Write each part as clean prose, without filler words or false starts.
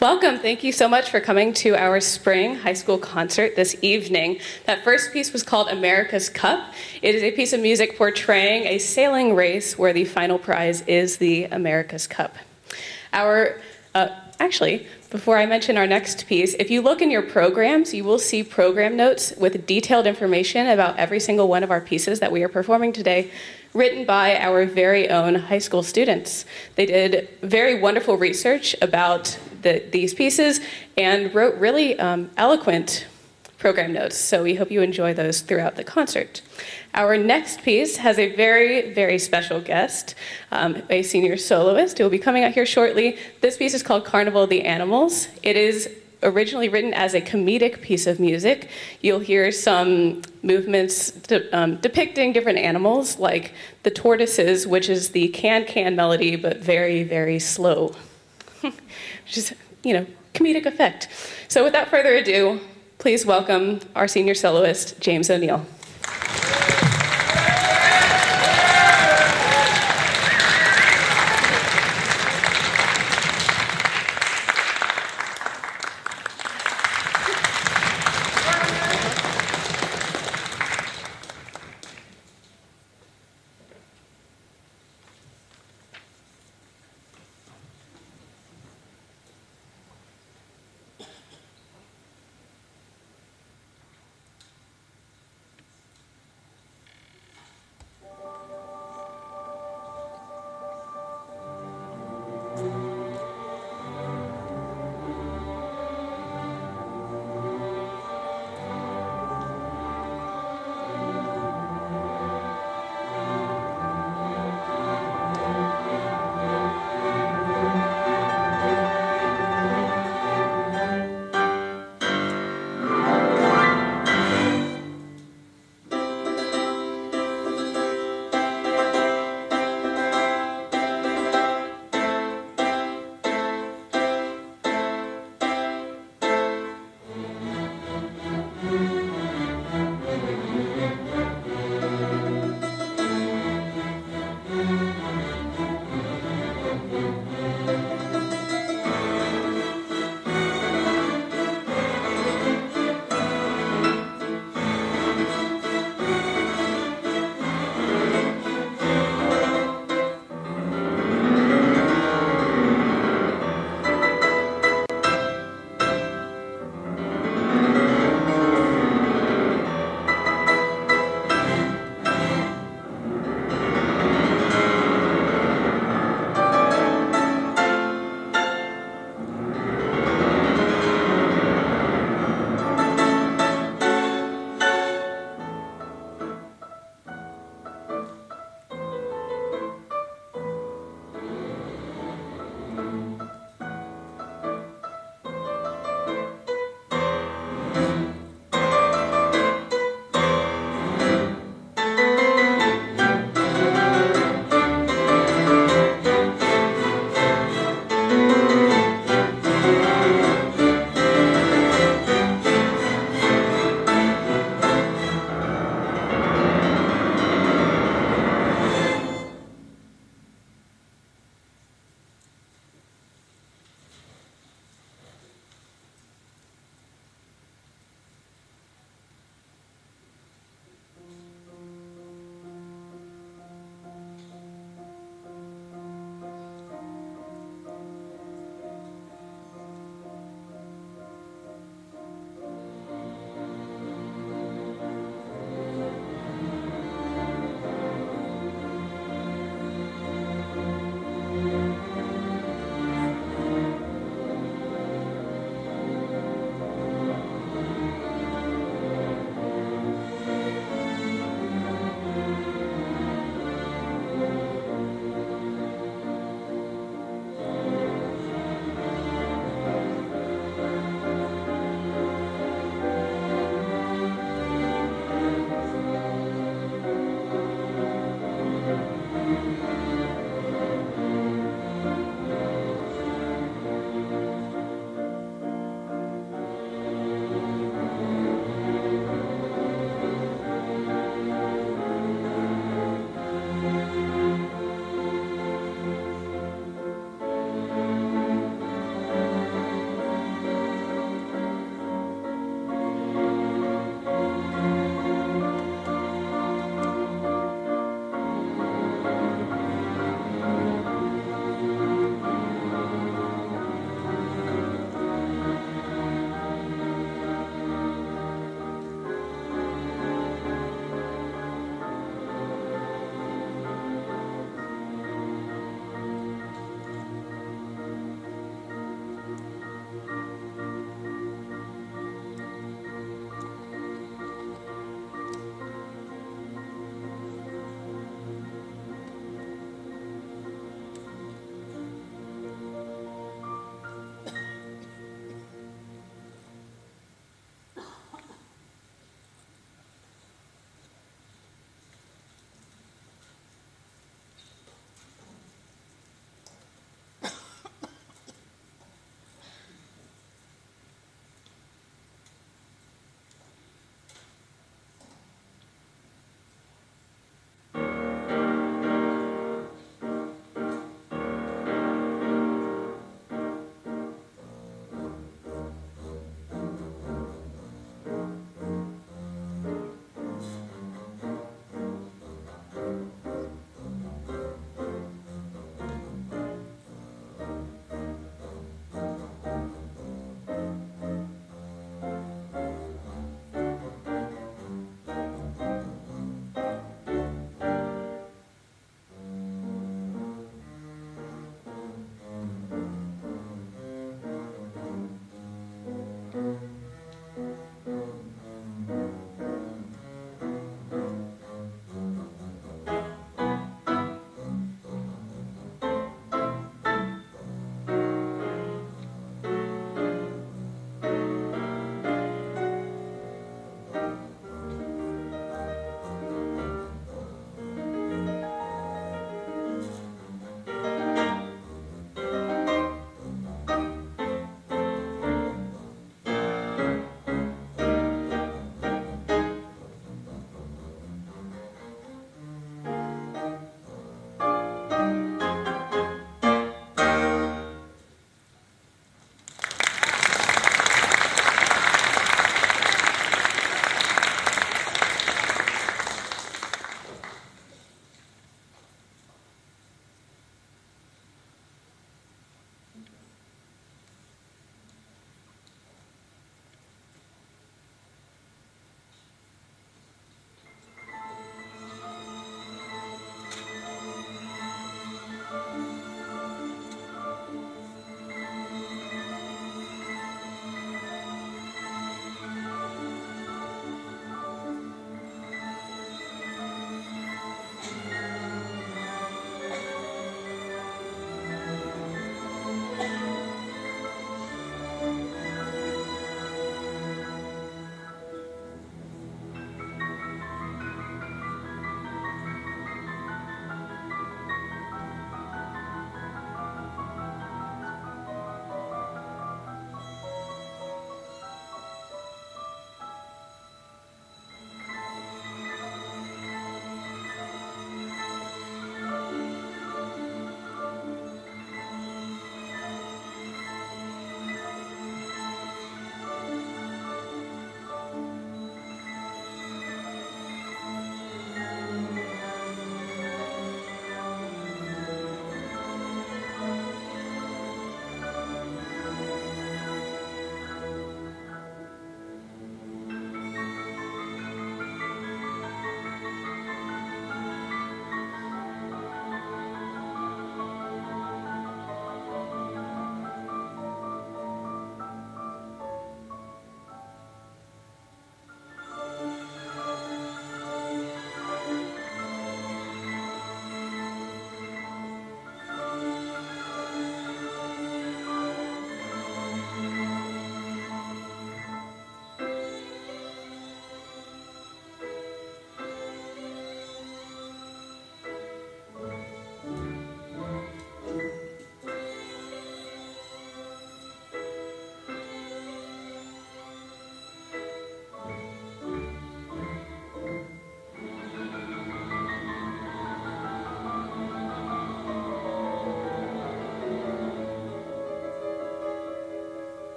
Welcome. Thank you so much for coming to our spring high school concert this evening. That first piece was called America's Cup. It is a piece of music portraying a sailing race where the final prize is the America's Cup. Actually, before I mention our next piece, if you look in your programs, you will see program notes with detailed information about every single one of our pieces that we are performing today, written by our very own high school students. They did very wonderful research about these pieces and wrote really eloquent program notes, so we hope you enjoy those throughout the concert. Our next piece has a very, very special guest, a senior soloist who will be coming out here shortly. This piece is called Carnival of the Animals. It is originally written as a comedic piece of music. You'll hear some movements depicting different animals, like the tortoises, which is the can-can melody, but very, very slow. Which is, comedic effect. So without further ado, please welcome our senior soloist, James O'Neill.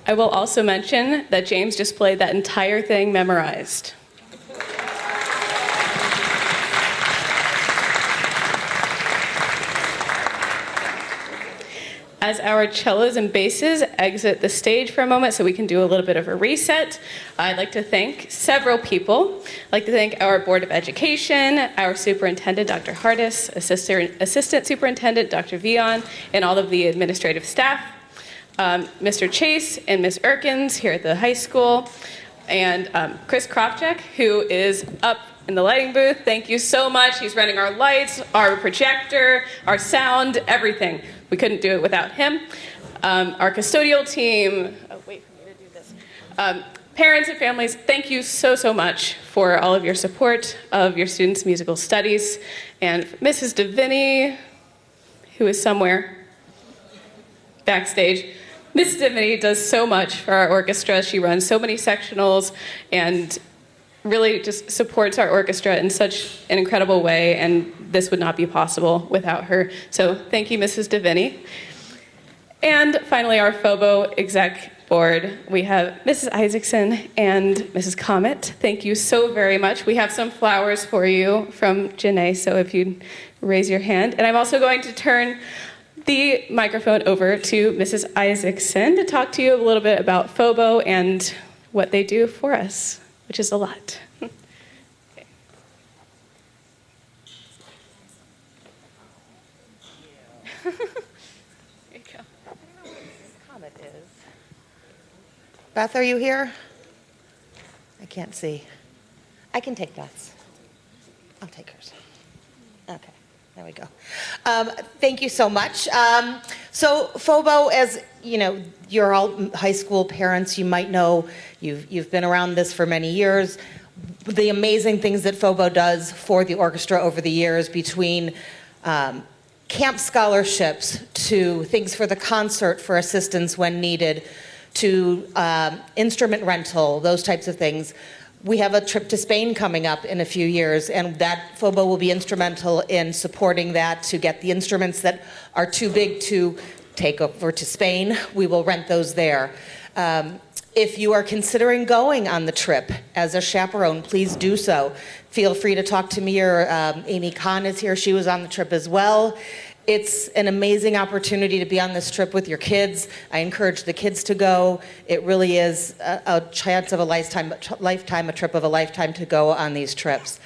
I will also mention that James just played that entire thing memorized. As our cellos and basses exit the stage for a moment so we can do a little bit of a reset, I'd like to thank several people. I'd like to thank our Board of Education, our Superintendent, Dr. Hardis, Assistant Superintendent, Dr. Vion, and all of the administrative staff, Mr. Chase and Ms. Erkins here at the high school, and Chris Kropchak, who is up in the lighting booth. Thank you so much. He's running our lights, our projector, our sound, everything. We couldn't do it without him. Our custodial team, wait for me to do this. Parents and families, thank you so, so much for all of your support of your students' musical studies. And Mrs. DeVinny, who is somewhere backstage, Mrs. DeVinny does so much for our orchestra. She runs so many sectionals and really just supports our orchestra in such an incredible way, and this would not be possible without her. So thank you, Mrs. DeVinny. And finally, our FOBO exec board. We have Mrs. Isaacson and Mrs. Comet. Thank you so very much. We have some flowers for you from Janae, so if you'd raise your hand. And I'm also going to turn the microphone over to Mrs. Isaacson to talk to you a little bit about FOBO and what they do for us, which is a lot. Okay. There you go. I don't know what this comet is. Beth, are you here? I can't see. I can take Beth's. I'll take hers. Okay, there we go. Thank you so much. So FOBO, as you know, you're all high school parents. You might know you've been around this for many years. The amazing things that FOBO does for the orchestra over the years, between camp scholarships to things for the concert for assistance when needed, to instrument rental, those types of things. We have a trip to Spain coming up in a few years, and that FOBO will be instrumental in supporting that, to get the instruments that are too big to take over to Spain. We will rent those there. If you are considering going on the trip as a chaperone, please do so. Feel free to talk to me, or Amy Kahn is here. She was on the trip as well. It's an amazing opportunity to be on this trip with your kids. I encourage the kids to go. It really is a chance of a lifetime, a trip of a lifetime to go on these trips.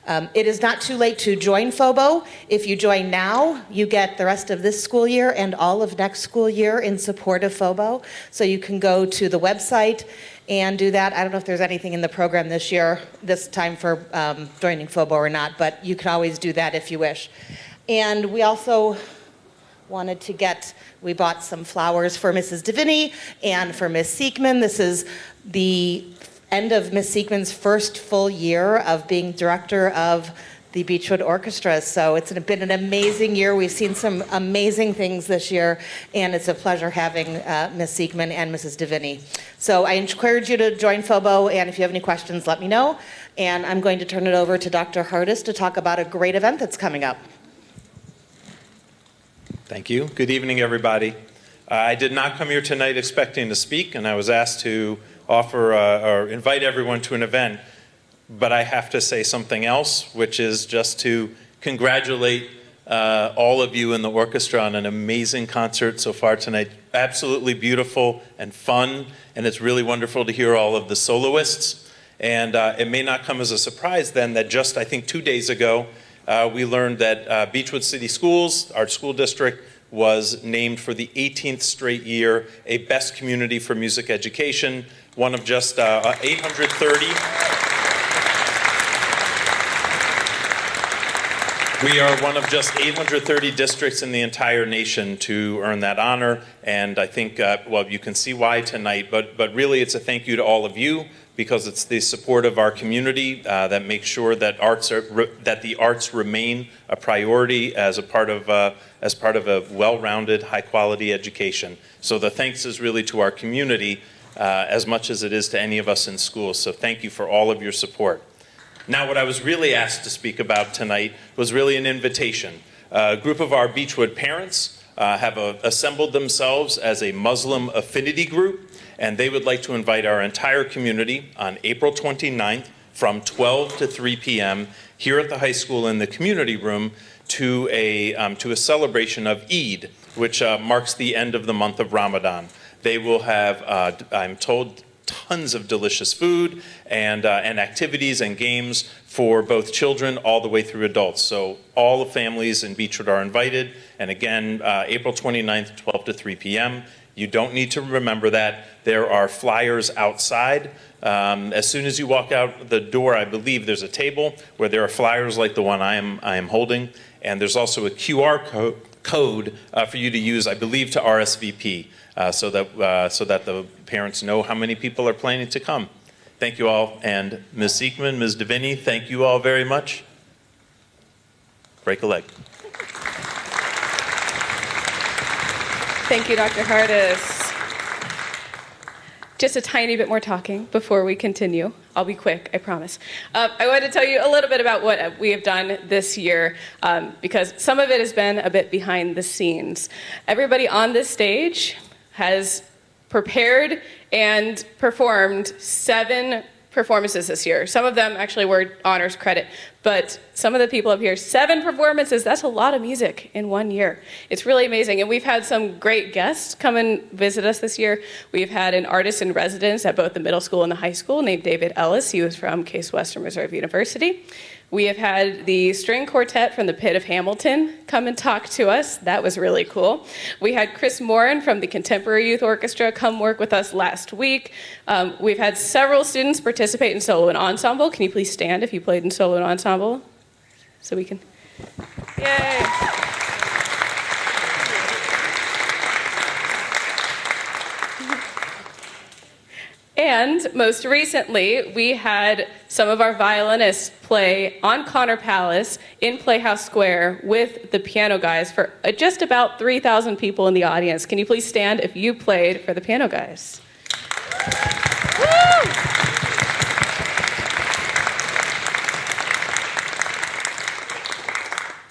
It is not too late to join FOBO. If you join now, you get the rest of this school year and all of next school year in support of FOBO. So you can go to the website and do that. I don't know if there's anything in the program this time for joining FOBO or not, but you can always do that if you wish. And we also wanted to we bought some flowers for Mrs. DeVinny and for Miss Siekman. This is the end of Miss Siekman's first full year of being director of the Beechwood Orchestra. So it's been an amazing year. We've seen some amazing things this year, and it's a pleasure having Miss Siekman and Mrs. DeVinny. So I encourage you to join FOBO, and if you have any questions, let me know. And I'm going to turn it over to Dr. Hardis to talk about a great event that's coming up. Thank you. Good evening, everybody. I did not come here tonight expecting to speak, and I was asked to offer or invite everyone to an event. But I have to say something else, which is just to congratulate all of you in the orchestra on an amazing concert so far tonight. Absolutely beautiful and fun, and it's really wonderful to hear all of the soloists. And it may not come as a surprise then that just, I think, 2 days ago, we learned that Beechwood City Schools, our school district, was named for the 18th straight year a Best Community for Music Education, one of just 830. We are one of just 830 districts in the entire nation to earn that honor, and I think, well, you can see why tonight, but really it's a thank you to all of you, because it's the support of our community that makes sure that that the arts remain a priority as part of a well-rounded, high-quality education. So the thanks is really to our community as much as it is to any of us in schools. So thank you for all of your support. Now, what I was really asked to speak about tonight was really an invitation. A group of our Beechwood parents have assembled themselves as a Muslim affinity group, and they would like to invite our entire community on April 29th from 12 to 3 p.m. here at the high school in the community room to a celebration of Eid, which marks the end of the month of Ramadan. They will have, I'm told, tons of delicious food and activities and games for both children all the way through adults. So all the families in Beechwood are invited. And again, April 29th, 12 to 3 p.m. You don't need to remember that. There are flyers outside. As soon as you walk out the door, I believe there's a table where there are flyers like the one I am holding. And there's also a QR code for you to use, I believe, to RSVP. So that the parents know how many people are planning to come. Thank you all. And Ms. Siekman, Ms. Davini, thank you all very much. Break a leg. Thank you, Dr. Hardis. Just a tiny bit more talking before we continue. I'll be quick, I promise. I wanted to tell you a little bit about what we have done this year, because some of it has been a bit behind the scenes. Everybody on this stage has prepared and performed 7 performances this year. Some of them actually were honors credit, but some of the people up here, 7 performances, that's a lot of music in 1 year. It's really amazing, and we've had some great guests come and visit us this year. We've had an artist in residence at both the middle school and the high school named David Ellis. He was from Case Western Reserve University. We have had the string quartet from the Pit of Hamilton come and talk to us. That was really cool. We had Chris Morin from the Contemporary Youth Orchestra come work with us last week. We've had several students participate in solo and ensemble. Can you please stand if you played in solo and ensemble? So we can, yay. And most recently, we had some of our violinists play on Connor Palace in Playhouse Square with the piano guys for just about 3,000 people in the audience. Can you please stand if you played for the piano guys? Woo!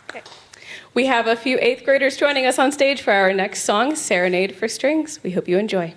Okay. We have a few 8th graders joining us on stage for our next song, Serenade for Strings. We hope you enjoy.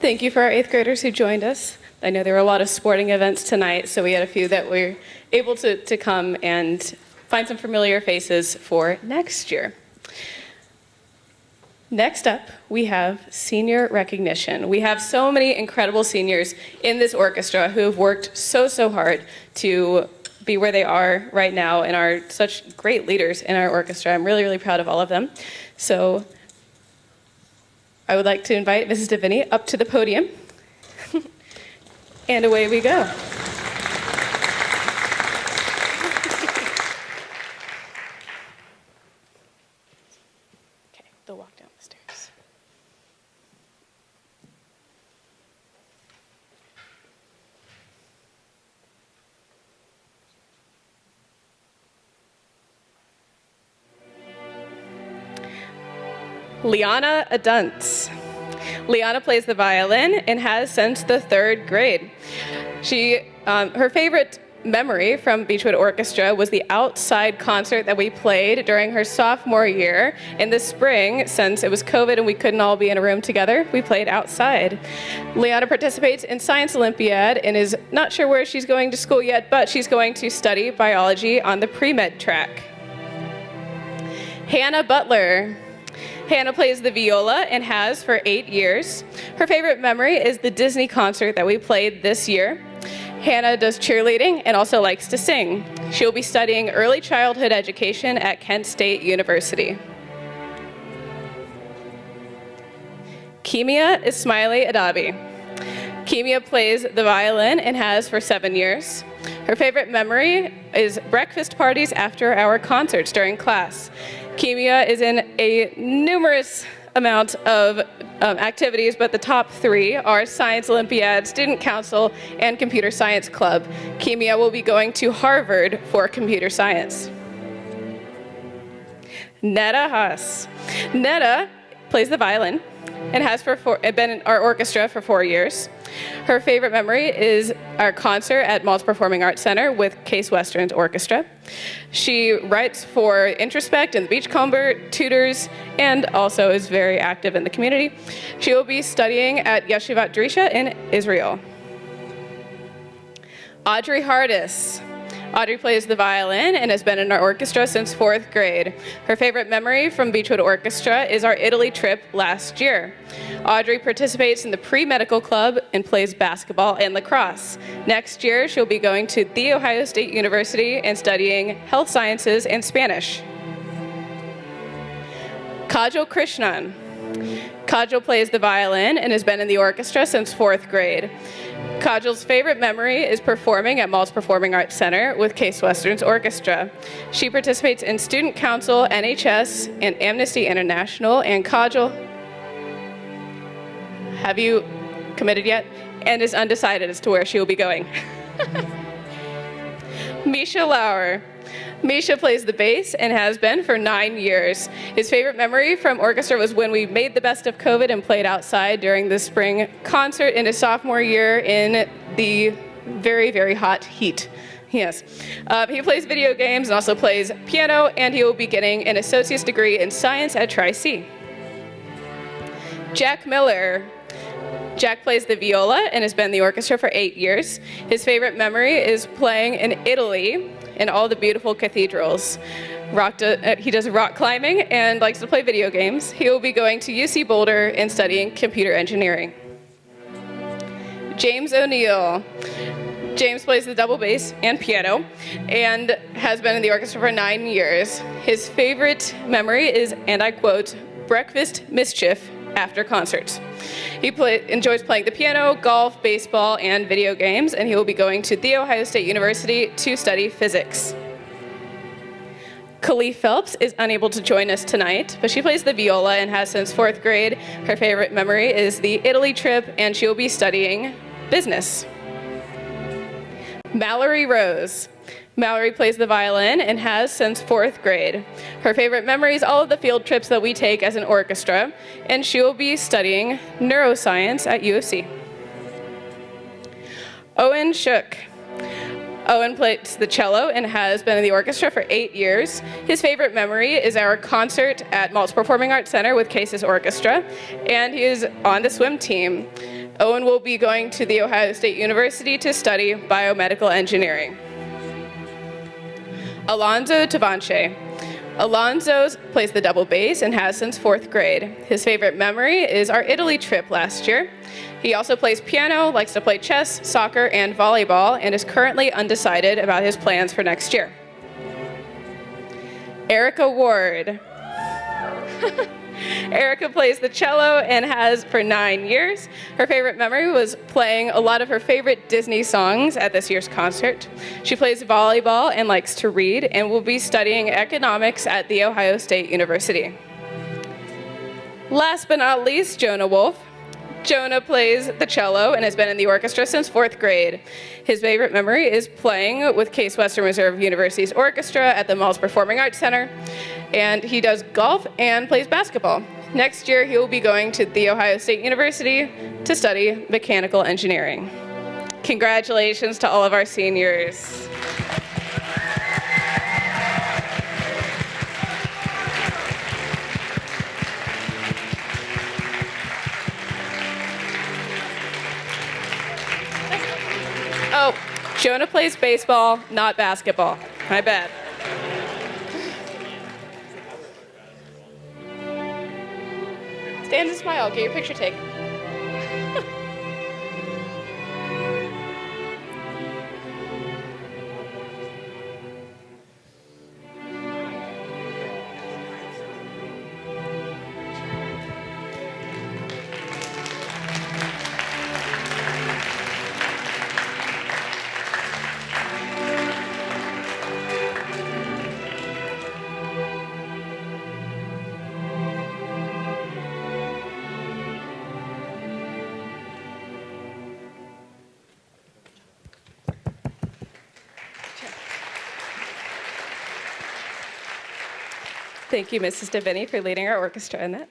Thank you for our 8th graders who joined us. I know there were a lot of sporting events tonight, so we had a few that were able to come and find some familiar faces for next year. Next up, we have senior recognition. We have so many incredible seniors in this orchestra who have worked so hard to be where they are right now and are such great leaders in our orchestra. I'm really proud of all of them. So I would like to invite Mrs. Deviney up to the podium. And away we go. Okay, they'll walk down the stairs. Liana Aduntz. Liana plays the violin and has since the 3rd grade. Her favorite memory from Beechwood Orchestra was the outside concert that we played during her sophomore year in the spring. Since it was COVID and we couldn't all be in a room together, we played outside. Liana participates in Science Olympiad and is not sure where she's going to school yet, but she's going to study biology on the pre-med track. Hannah Butler. Hannah plays the viola and has for 8 years. Her favorite memory is the Disney concert that we played this year. Hannah does cheerleading and also likes to sing. She'll be studying early childhood education at Kent State University. Kimia Ismaili Adabi. Kimia plays the violin and has for 7 years. Her favorite memory is breakfast parties after our concerts during class. Kimia is in a numerous amount of activities, but the top 3 are Science Olympiad, Student Council, and Computer Science Club. Kimia will be going to Harvard for computer science. Netta Haas. Netta plays the violin and has been in our orchestra for 4 years. Her favorite memory is our concert at Maltz Performing Arts Center with Case Western's orchestra. She writes for Introspect and the Beachcomber Tutors and also is very active in the community. She will be studying at Yeshivat Drisha in Israel. Audrey Hardis. Audrey plays the violin and has been in our orchestra since 4th grade. Her favorite memory from Beechwood Orchestra is our Italy trip last year. Audrey participates in the pre-medical club and plays basketball and lacrosse. Next year, she'll be going to The Ohio State University and studying health sciences and Spanish. Kajal Krishnan. Kajal plays the violin and has been in the orchestra since 4th grade. Kajal's favorite memory is performing at Maltz Performing Arts Center with Case Western's orchestra. She participates in Student Council, NHS, and Amnesty International, and Kajal, have you committed yet? And is undecided as to where she will be going. Misha Lauer. Misha plays the bass and has been for 9 years. His favorite memory from orchestra was when we made the best of COVID and played outside during the spring concert in his sophomore year in the very, very hot heat. Yes. He plays video games and also plays piano, and he will be getting an associate's degree in science at Tri-C. Jack Miller. Jack plays the viola and has been in the orchestra for 8 years. His favorite memory is playing in Italy in all the beautiful cathedrals. He does rock climbing and likes to play video games. He will be going to UC Boulder and studying computer engineering. James O'Neill. James plays the double bass and piano and has been in the orchestra for 9 years. His favorite memory is, and I quote, breakfast mischief after concerts. He enjoys playing the piano, golf, baseball, and video games, and he will be going to The Ohio State University to study physics. Khalif Phelps is unable to join us tonight, but she plays the viola and has since 4th grade. Her favorite memory is the Italy trip, and she will be studying business. Mallory Rose. Mallory plays the violin and has since 4th grade. Her favorite memory is all of the field trips that we take as an orchestra, and she will be studying neuroscience at U of C. Owen Shook. Owen plays the cello and has been in the orchestra for 8 years. His favorite memory is our concert at Maltz Performing Arts Center with Case's Orchestra, and he is on the swim team. Owen will be going to The Ohio State University to study biomedical engineering. Alonzo Tavanche. Alonzo plays the double bass and has since 4th grade. His favorite memory is our Italy trip last year. He also plays piano, likes to play chess, soccer, and volleyball, and is currently undecided about his plans for next year. Erica Ward. Erica plays the cello and has for 9 years. Her favorite memory was playing a lot of her favorite Disney songs at this year's concert. She plays volleyball and likes to read and will be studying economics at The Ohio State University. Last but not least, Jonah Wolf. Jonah plays the cello and has been in the orchestra since 4th grade. His favorite memory is playing with Case Western Reserve University's orchestra at the Maltz Performing Arts Center, and he does golf and plays basketball. Next year, he will be going to The Ohio State University to study mechanical engineering. Congratulations to all of our seniors. Oh, Jonah plays baseball, not basketball. My bad. Stand and smile. Get your picture taken. Thank you, Mrs. Deviney, for leading our orchestra in that.